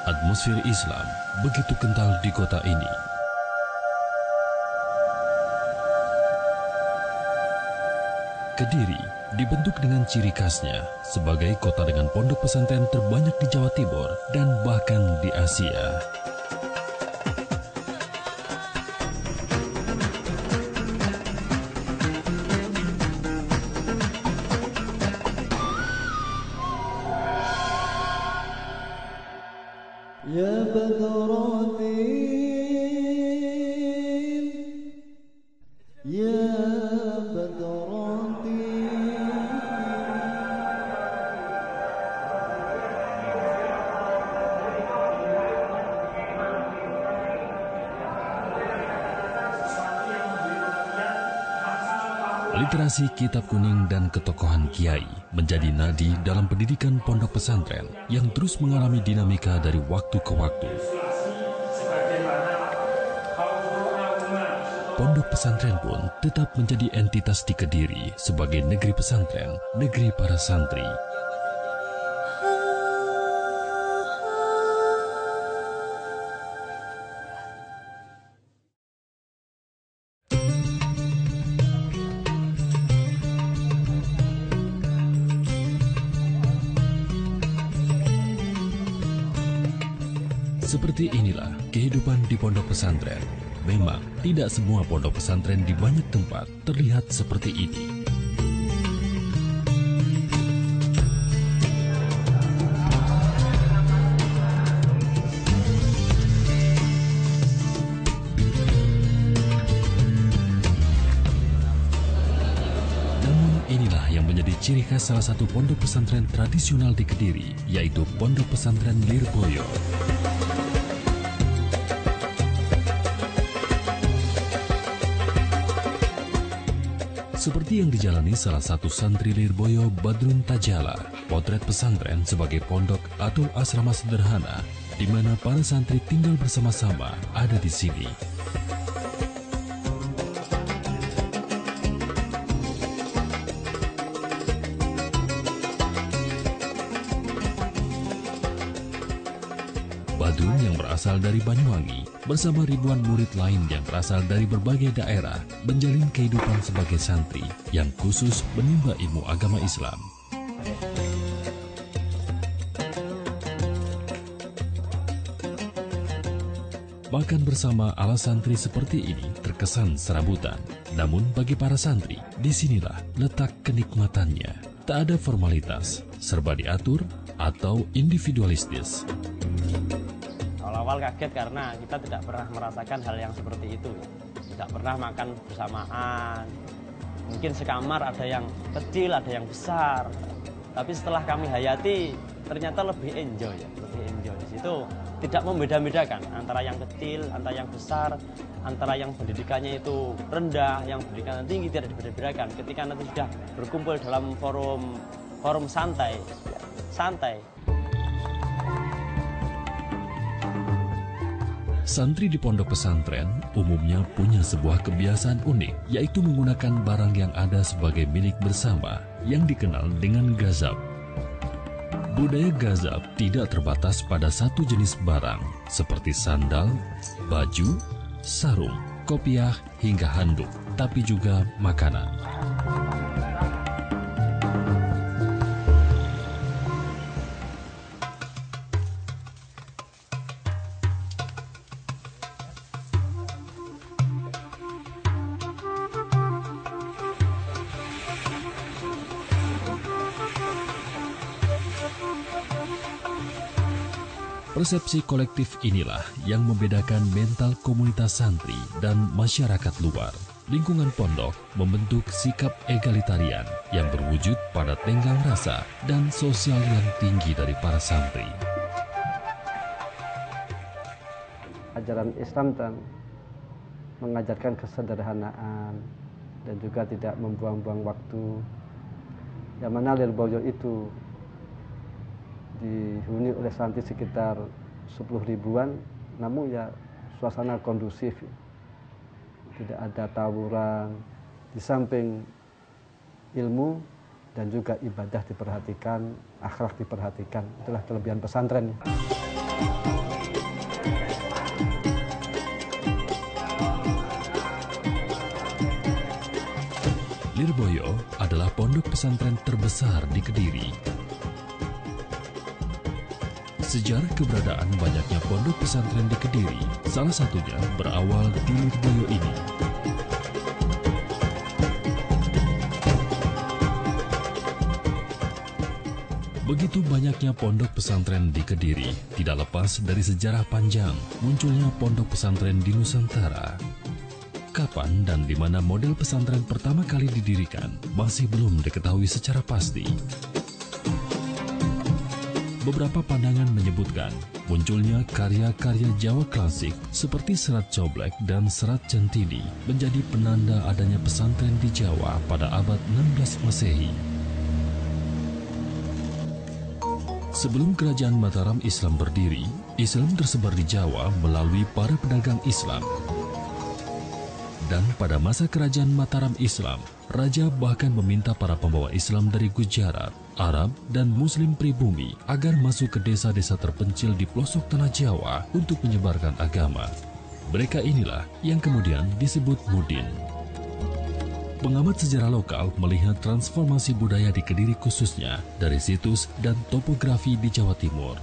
Atmosfer Islam begitu kental di kota ini. Kediri dibentuk dengan ciri khasnya sebagai kota dengan pondok pesantren terbanyak di Jawa Timur dan bahkan di Asia. Ya Badaratin, Ya Badaratin. Literasi kitab kuning dan ketokohan kiai menjadi nadi dalam pendidikan pondok pesantren yang terus mengalami dinamika dari waktu ke waktu. Pondok pesantren pun tetap menjadi entitas di Kediri sebagai negeri pesantren, negeri para santri. Seperti inilah kehidupan di pondok pesantren. Memang tidak semua pondok pesantren di banyak tempat terlihat seperti ini. Namun inilah yang menjadi ciri khas salah satu pondok pesantren tradisional di Kediri, yaitu Pondok Pesantren Lirboyo. Seperti yang dijalani salah satu santri Lirboyo, Badrun Tajala, potret pesantren sebagai pondok atau asrama sederhana di mana para santri tinggal bersama-sama ada di sini. Badrun yang berasal dari Banyuwangi bersama ribuan murid lain yang berasal dari berbagai daerah menjalin kehidupan sebagai santri yang khusus menimba ilmu agama Islam. Makan bersama ala santri seperti ini terkesan serabutan. Namun bagi para santri, disinilah letak kenikmatannya. Tak ada formalitas, serba diatur atau individualistis. Awal kaget karena kita tidak pernah merasakan hal yang seperti itu. Tidak pernah makan bersamaan. Mungkin sekamar ada yang kecil, ada yang besar. Tapi setelah kami hayati, ternyata lebih enjoy ya, lebih enjoy. Di situ tidak membeda-bedakan antara yang kecil, antara yang besar, antara yang pendidikannya itu rendah, yang pendidikannya tinggi, tidak dibeda-bedakan. Ketika nanti sudah berkumpul dalam forum santai. Santri di pondok pesantren umumnya punya sebuah kebiasaan unik, yaitu menggunakan barang yang ada sebagai milik bersama yang dikenal dengan gazab. Budaya gazab tidak terbatas pada satu jenis barang seperti sandal, baju, sarung, kopiah, hingga handuk, tapi juga makanan. Persepsi kolektif inilah yang membedakan mental komunitas santri dan masyarakat luar. Lingkungan pondok membentuk sikap egalitarian yang berwujud pada tenggang rasa dan sosial yang tinggi dari para santri. Ajaran Islam dan mengajarkan kesederhanaan dan juga tidak membuang-buang waktu. Yang mana Lirboyo itu dihuni oleh santri sekitar 10 ribuan, namun ya suasana kondusif, tidak ada tawuran. Di samping ilmu dan juga ibadah diperhatikan, akhlak diperhatikan, itulah kelebihan pesantren. Lirboyo adalah pondok pesantren terbesar di Kediri. Sejarah keberadaan banyaknya pondok pesantren di Kediri, salah satunya berawal di Lirboyo ini. Begitu banyaknya pondok pesantren di Kediri, tidak lepas dari sejarah panjang munculnya pondok pesantren di Nusantara. Kapan dan di mana model pesantren pertama kali didirikan masih belum diketahui secara pasti. Beberapa pandangan menyebutkan munculnya karya-karya Jawa klasik seperti Serat Coblek dan Serat Centini menjadi penanda adanya pesantren di Jawa pada abad 16 Masehi. Sebelum kerajaan Mataram Islam berdiri, Islam tersebar di Jawa melalui para pedagang Islam. Dan pada masa kerajaan Mataram Islam, raja bahkan meminta para pembawa Islam dari Gujarat, Arab, dan Muslim pribumi agar masuk ke desa-desa terpencil di pelosok tanah Jawa untuk menyebarkan agama. Mereka inilah yang kemudian disebut Mudin. Pengamat sejarah lokal melihat transformasi budaya di Kediri khususnya dari situs dan topografi di Jawa Timur.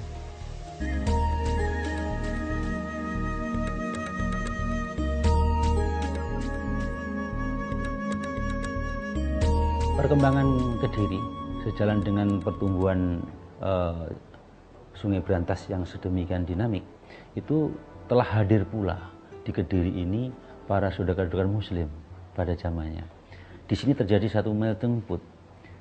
Perkembangan Kediri sejalan dengan pertumbuhan Sungai Brantas yang sedemikian dinamik, itu telah hadir pula di Kediri ini para saudagar-saudagar Muslim pada zamannya. Di sini terjadi satu melting pot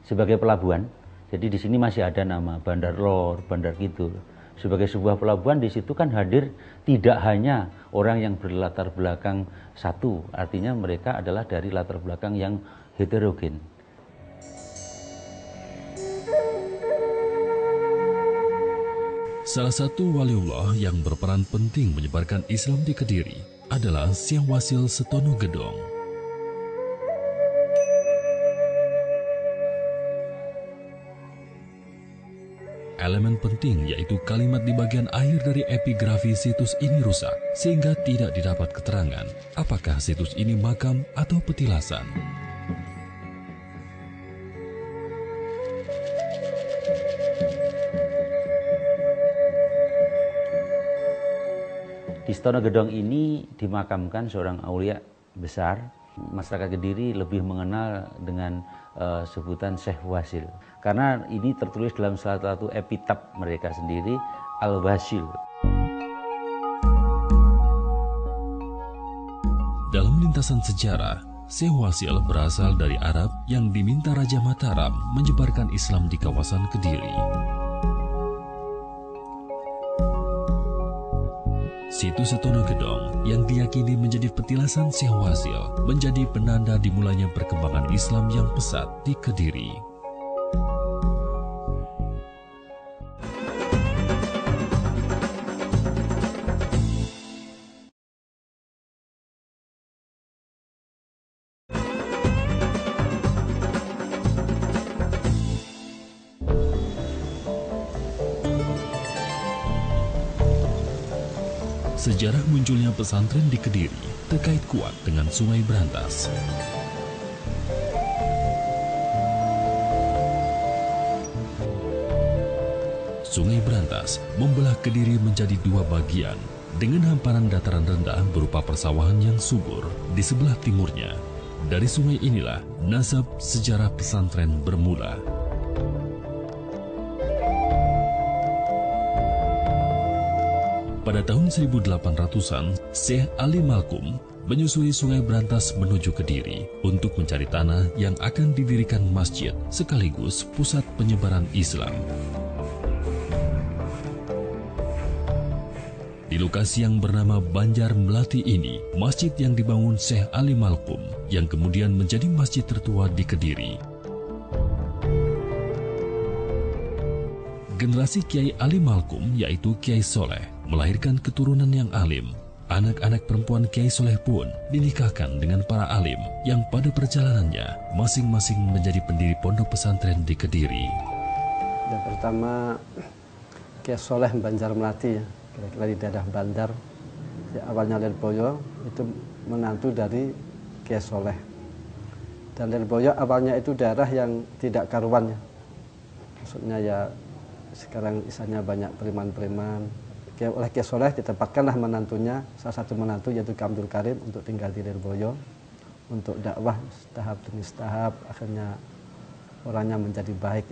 sebagai pelabuhan. Jadi di sini masih ada nama Bandar Lor, Bandar Kidul. Sebagai sebuah pelabuhan di situ kan hadir tidak hanya orang yang berlatar belakang satu, artinya mereka adalah dari latar belakang yang heterogen. Salah satu waliullah yang berperan penting menyebarkan Islam di Kediri adalah Syekh Wasil Setono Gedong. Elemen penting yaitu kalimat di bagian akhir dari epigrafi situs ini rusak sehingga tidak didapat keterangan apakah situs ini makam atau petilasan. Di Setono Gedong ini dimakamkan seorang aulia besar. Masyarakat Kediri lebih mengenal dengan sebutan Syekh Wasil. Karena ini tertulis dalam salah satu epitaf mereka sendiri, Al-Wasil. Dalam lintasan sejarah, Syekh Wasil berasal dari Arab yang diminta Raja Mataram menyebarkan Islam di kawasan Kediri. Situs Setono Gedong yang diyakini menjadi petilasan Syekh Wasil menjadi penanda dimulainya perkembangan Islam yang pesat di Kediri. Sejarah munculnya pesantren di Kediri terkait kuat dengan Sungai Brantas. Sungai Brantas membelah Kediri menjadi dua bagian dengan hamparan dataran rendah berupa persawahan yang subur di sebelah timurnya. Dari sungai inilah nasab sejarah pesantren bermula. Pada tahun 1800-an, Syekh Ali Malkum menyusuri Sungai Brantas menuju Kediri untuk mencari tanah yang akan didirikan masjid sekaligus pusat penyebaran Islam. Di lokasi yang bernama Banjar Melati ini, masjid yang dibangun Syekh Ali Malkum yang kemudian menjadi masjid tertua di Kediri. Generasi Kiai Ali Malkum yaitu Kiai Soleh melahirkan keturunan yang alim. Anak-anak perempuan Kiai Soleh pun dinikahkan dengan para alim yang pada perjalanannya masing-masing menjadi pendiri pondok pesantren di Kediri. Yang pertama Kiai Soleh Banjar Melati, kira-kira di daerah Bandar. Awalnya Lirboyo itu menantu dari Kiai Soleh. Dan Lirboyo awalnya itu daerah yang tidak karuan ya. Maksudnya ya sekarang isanya banyak preman-preman. Oleh Kiai Soleh ditempatkanlah menantunya, salah satu menantu yaitu Ki Abdul Karim untuk tinggal di Lirboyo untuk dakwah tahap demi tahap, akhirnya orangnya menjadi baik.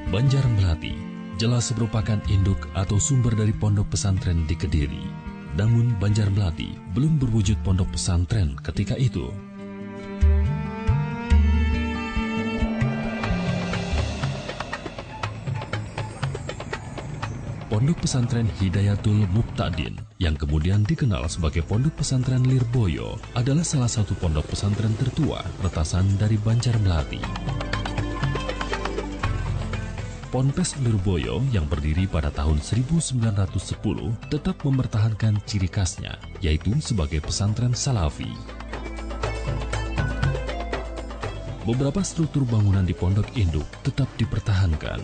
Banjarmelati jelas merupakan induk atau sumber dari pondok pesantren di Kediri. Namun Banjarmelati belum berwujud pondok pesantren ketika itu. Pondok pesantren Hidayatul Muqtadin yang kemudian dikenal sebagai Pondok Pesantren Lirboyo adalah salah satu pondok pesantren tertua retasan dari Banjarmelati. Ponpes Lirboyo yang berdiri pada tahun 1910 tetap mempertahankan ciri khasnya, yaitu sebagai pesantren Salafi. Beberapa struktur bangunan di pondok induk tetap dipertahankan.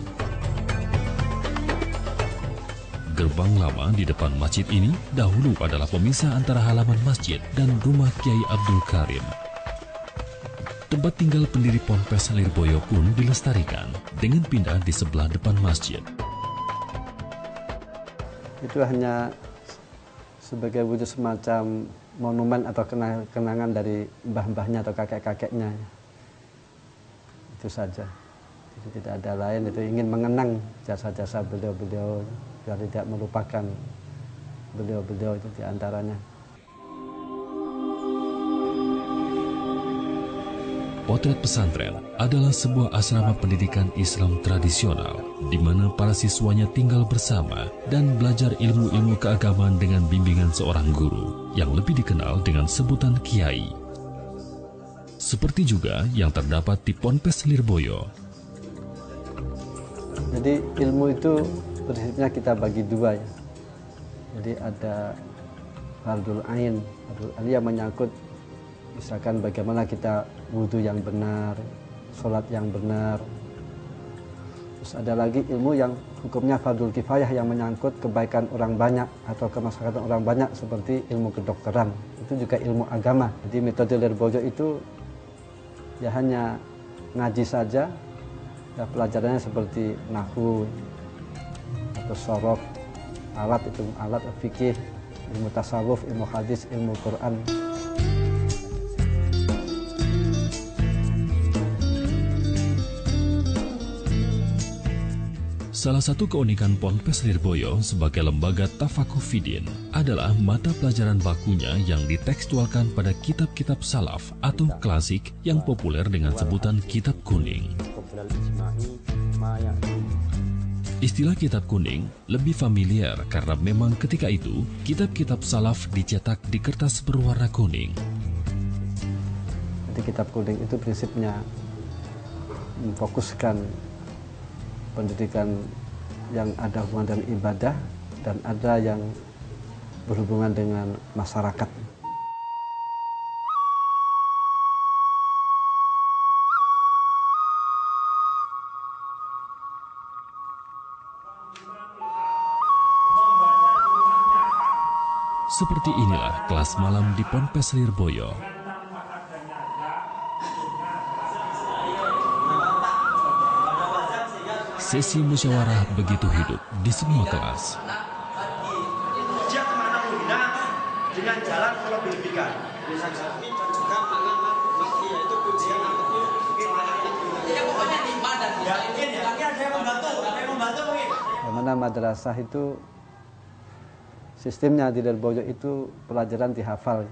Gerbang lama di depan masjid ini dahulu adalah pemisah antara halaman masjid dan rumah Kiai Abdul Karim. Tempat tinggal pendiri Ponpes Lirboyo pun dilestarikan dengan pindah di sebelah depan masjid. Itu hanya sebagai wujud semacam monumen atau kenangan dari mbah-mbahnya atau kakek-kakeknya. Itu saja. Jadi tidak ada lain, itu ingin mengenang jasa-jasa beliau-beliau biar tidak melupakan beliau-beliau itu diantaranya. Potret pesantren adalah sebuah asrama pendidikan Islam tradisional di mana para siswanya tinggal bersama dan belajar ilmu-ilmu keagamaan dengan bimbingan seorang guru yang lebih dikenal dengan sebutan kiai. Seperti juga yang terdapat di Ponpes Lirboyo. Jadi ilmu itu prinsipnya kita bagi dua ya. Jadi ada fardul ain, yang menyangkut misalkan bagaimana kita wudhu yang benar, sholat yang benar. Terus ada lagi ilmu yang hukumnya fardul kifayah yang menyangkut kebaikan orang banyak atau kemaslahatan orang banyak seperti ilmu kedokteran. Itu juga ilmu agama. Jadi metode Lirboyo itu ya hanya ngaji saja, ya pelajarannya seperti nahwu atau sorof, alat itu alat fikih, ilmu tasawuf, ilmu hadis, ilmu Quran. Salah satu keunikan Ponpes Lirboyo sebagai lembaga Tafaqufidin adalah mata pelajaran bakunya yang ditekstualkan pada kitab-kitab salaf atau klasik yang populer dengan sebutan kitab kuning. Istilah kitab kuning lebih familiar karena memang ketika itu kitab-kitab salaf dicetak di kertas berwarna kuning. Jadi kitab kuning itu prinsipnya memfokuskan pendidikan yang ada hubungan dengan ibadah dan ada yang berhubungan dengan masyarakat. Seperti inilah kelas malam di Ponpes Lirboyo. Sesi musyawarah begitu hidup di semua kelas. Dia kemana menghina dengan jalan kalau berlebihan. Bagaimana madrasah itu sistemnya di Lirboyo itu pelajaran dihafal.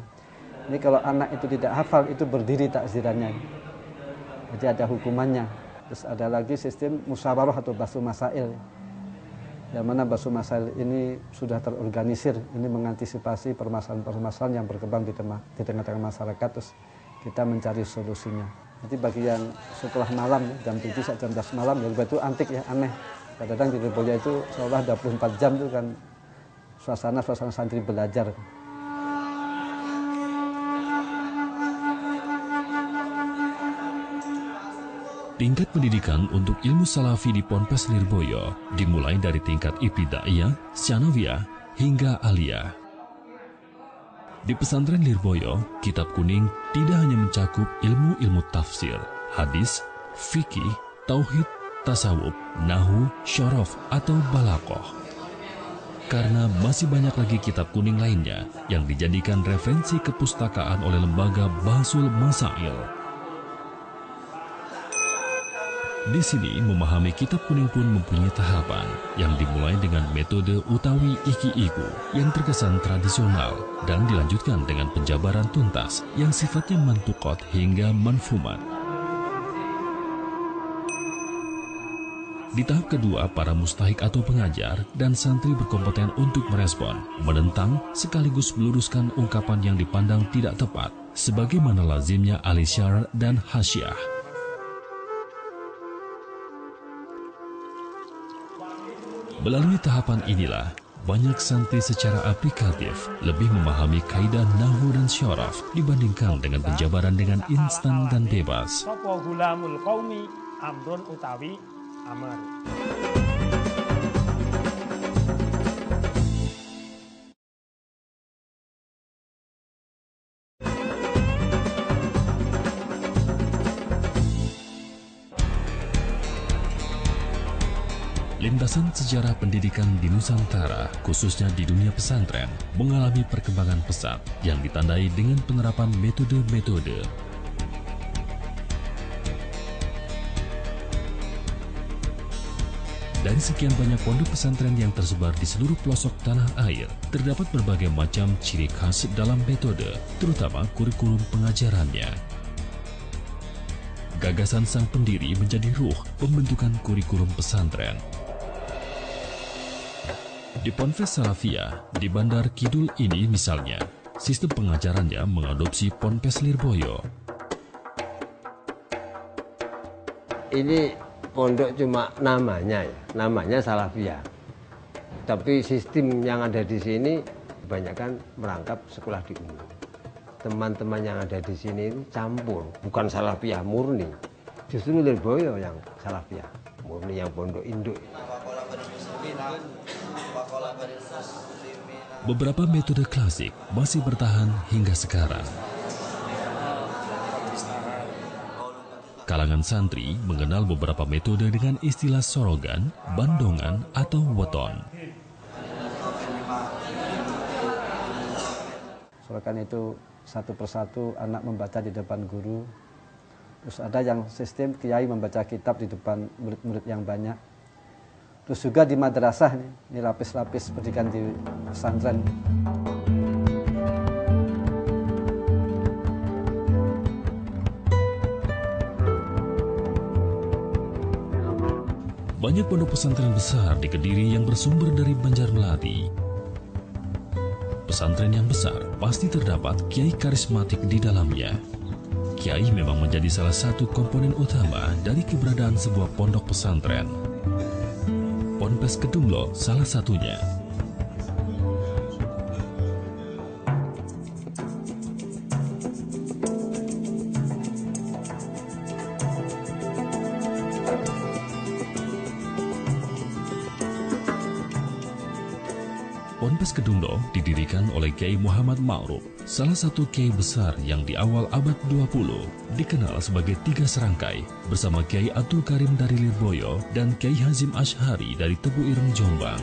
Ini kalau anak itu tidak hafal itu berdiri takzirannya. Jadi ada hukumannya. Terus ada lagi sistem musyawarah atau basu masail. Yang mana basu masail ini sudah terorganisir. Ini mengantisipasi permasalahan-permasalahan yang berkembang di tengah-tengah masyarakat. Terus kita mencari solusinya. Jadi bagi yang setelah malam, jam 7 sampai jam 11 malam, Lirboyo itu antik ya, aneh. Kadang-kadang di Lirboyo itu seolah 24 jam itu kan suasana santri belajar. Tingkat pendidikan untuk ilmu salafi di Ponpes Lirboyo dimulai dari tingkat ibtidaiyah, tsanawiyah, hingga aliyah. Di pesantren Lirboyo, kitab kuning tidak hanya mencakup ilmu-ilmu tafsir, hadis, fikih, tauhid, tasawuf, nahu, syaraf, atau balaghah. Karena masih banyak lagi kitab kuning lainnya yang dijadikan referensi kepustakaan oleh lembaga Bahsul Masail. Di sini memahami kitab kuning pun mempunyai tahapan yang dimulai dengan metode utawi iki-iku yang terkesan tradisional dan dilanjutkan dengan penjabaran tuntas yang sifatnya mantukot hingga manfumat. Di tahap kedua, para mustahik atau pengajar dan santri berkompeten untuk merespon, menentang, sekaligus meluruskan ungkapan yang dipandang tidak tepat, sebagaimana lazimnya alisyar dan hasyiah. Melalui tahapan inilah, banyak santri secara aplikatif lebih memahami kaidah nahwu dan syaraf dibandingkan dengan penjabaran dengan instan dan bebas. Sapa gulamul qaumi amrun utawi amr. Lintasan sejarah pendidikan di Nusantara, khususnya di dunia pesantren, mengalami perkembangan pesat yang ditandai dengan penerapan metode-metode. Dari sekian banyak pondok pesantren yang tersebar di seluruh pelosok tanah air, terdapat berbagai macam ciri khas dalam metode, terutama kurikulum pengajarannya. Gagasan sang pendiri menjadi ruh pembentukan kurikulum pesantren. Di Ponpes Salafiyah, di Bandar Kidul ini misalnya, sistem pengajarannya mengadopsi Ponpes Lirboyo. Ini pondok cuma namanya ya, namanya Salafiyah. Tapi sistem yang ada di sini kebanyakan merangkap sekolah di umum. Teman-teman yang ada di sini itu campur, bukan Salafiyah murni. Justru Lirboyo yang Salafiyah murni, yang pondok induk. Beberapa metode klasik masih bertahan hingga sekarang. Kalangan santri mengenal beberapa metode dengan istilah sorogan, bandongan, atau weton. Sorogan itu satu persatu anak membaca di depan guru. Terus ada yang sistem kiai membaca kitab di depan murid-murid yang banyak. Terus juga di madrasah, ini lapis-lapis pendidikan di pesantren. Banyak pondok pesantren besar di Kediri yang bersumber dari Banjarmelati. Pesantren yang besar pasti terdapat kiai karismatik di dalamnya. Kiai memang menjadi salah satu komponen utama dari keberadaan sebuah pondok pesantren. Ponpes Kedunglo salah satunya. Ponpes Kedunglo didirikan oleh Kiai Muhammad Ma'ruf, salah satu kiai besar yang di awal abad 20 dikenal sebagai tiga serangkai bersama Kiai Abdul Karim dari Lirboyo dan Kiai Hazim Ashari dari Tebu Ireng Jombang.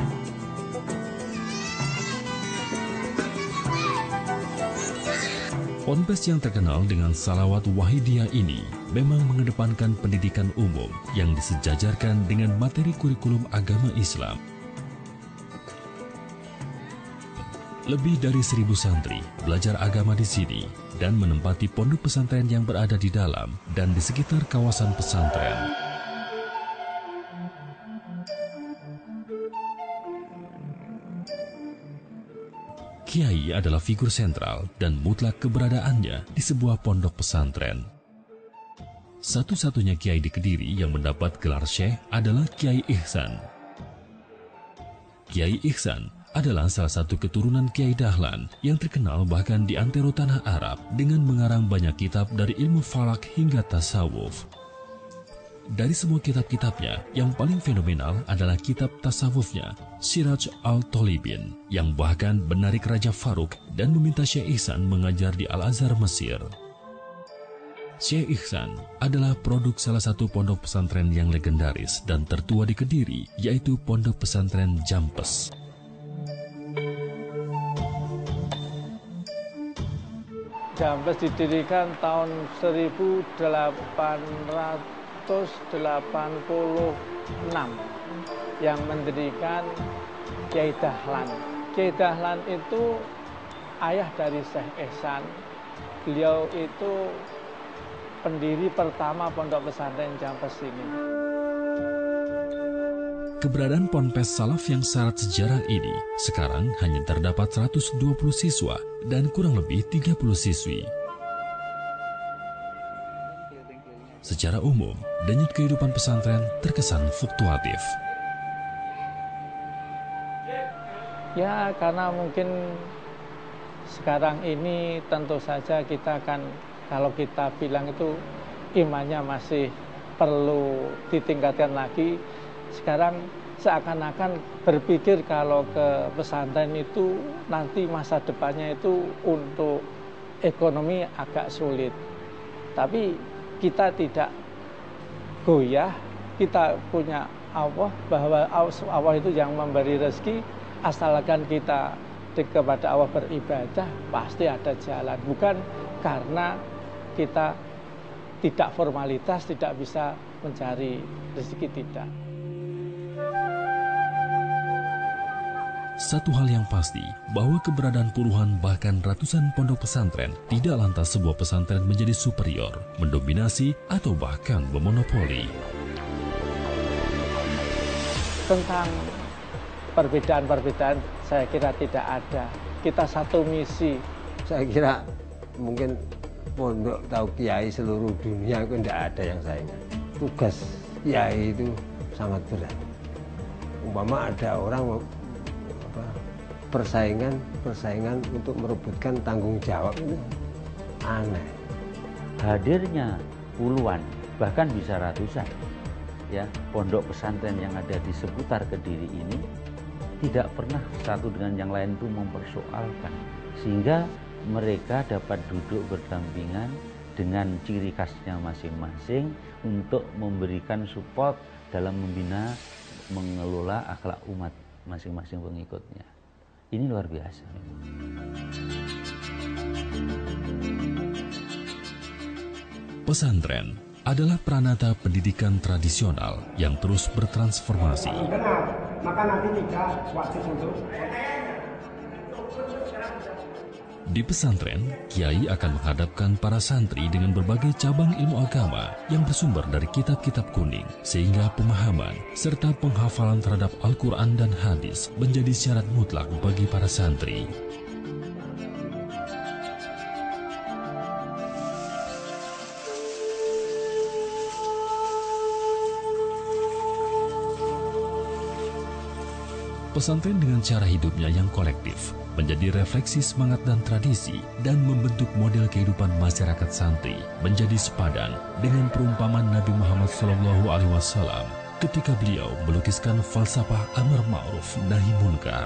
Ponpes yang terkenal dengan salawat Wahidiyah ini memang mengedepankan pendidikan umum yang disejajarkan dengan materi kurikulum agama Islam. Lebih dari 1.000 santri belajar agama di sini dan menempati pondok pesantren yang berada di dalam dan di sekitar kawasan pesantren. Kiai adalah figur sentral dan mutlak keberadaannya di sebuah pondok pesantren. Satu-satunya kiai di Kediri yang mendapat gelar syekh adalah Kiai Ihsan. Kiai Ihsan adalah salah satu keturunan Kiai Dahlan yang terkenal bahkan di antero tanah Arab dengan mengarang banyak kitab dari ilmu falak hingga tasawuf. Dari semua kitab-kitabnya, yang paling fenomenal adalah kitab tasawufnya, Siraj al-Tolibin, yang bahkan menarik Raja Faruk dan meminta Syekh Ihsan mengajar di Al-Azhar, Mesir. Syekh Ihsan adalah produk salah satu pondok pesantren yang legendaris dan tertua di Kediri, yaitu Pondok Pesantren Jampes. Jampes didirikan tahun 1886 yang mendirikan Kiai Dahlan. Kiai Dahlan itu ayah dari Syekh Ihsan. Beliau itu pendiri pertama Pondok Pesantren Jampes ini. Keberadaan Ponpes Salaf yang syarat sejarah ini sekarang hanya terdapat 120 siswa dan kurang lebih 30 siswi. Secara umum, denyut kehidupan pesantren terkesan fluktuatif. Ya, karena mungkin sekarang ini tentu saja kita akan, kalau kita bilang itu imannya masih perlu ditingkatkan lagi. Sekarang seakan-akan berpikir kalau ke pesantren itu nanti masa depannya itu untuk ekonomi agak sulit. Tapi kita tidak goyah, kita punya Allah, bahwa Allah itu yang memberi rezeki, asalkan kita kepada Allah beribadah, pasti ada jalan. Bukan karena kita tidak formalitas, tidak bisa mencari rezeki, tidak. Satu hal yang pasti, bahwa keberadaan puluhan bahkan ratusan pondok pesantren tidak lantas sebuah pesantren menjadi superior, mendominasi, atau bahkan memonopoli. Tentang perbedaan-perbedaan saya kira tidak ada. Kita satu misi. Saya kira mungkin pondok tahu kiai seluruh dunia itu tidak ada yang saya ingat. Tugas kiai itu sangat berat. Umpama ada orang persaingan untuk merebutkan tanggung jawab itu aneh. Hadirnya puluhan bahkan bisa ratusan ya pondok pesantren yang ada di seputar Kediri ini tidak pernah satu dengan yang lain itu mempersoalkan, sehingga mereka dapat duduk berdampingan dengan ciri khasnya masing-masing untuk memberikan support dalam membina, mengelola akhlak umat masing-masing pengikutnya. Ini luar biasa. Pesantren adalah peranata pendidikan tradisional yang terus bertransformasi. Maka nanti tidak wajib untuk. Di pesantren, kiai akan menghadapkan para santri dengan berbagai cabang ilmu agama yang bersumber dari kitab-kitab kuning, sehingga pemahaman serta penghafalan terhadap Al-Quran dan hadis menjadi syarat mutlak bagi para santri. Pesantren dengan cara hidupnya yang kolektif menjadi refleksi semangat dan tradisi dan membentuk model kehidupan masyarakat santri menjadi sepadan dengan perumpamaan Nabi Muhammad SAW ketika beliau melukiskan falsafah amar ma'ruf nahi munkar.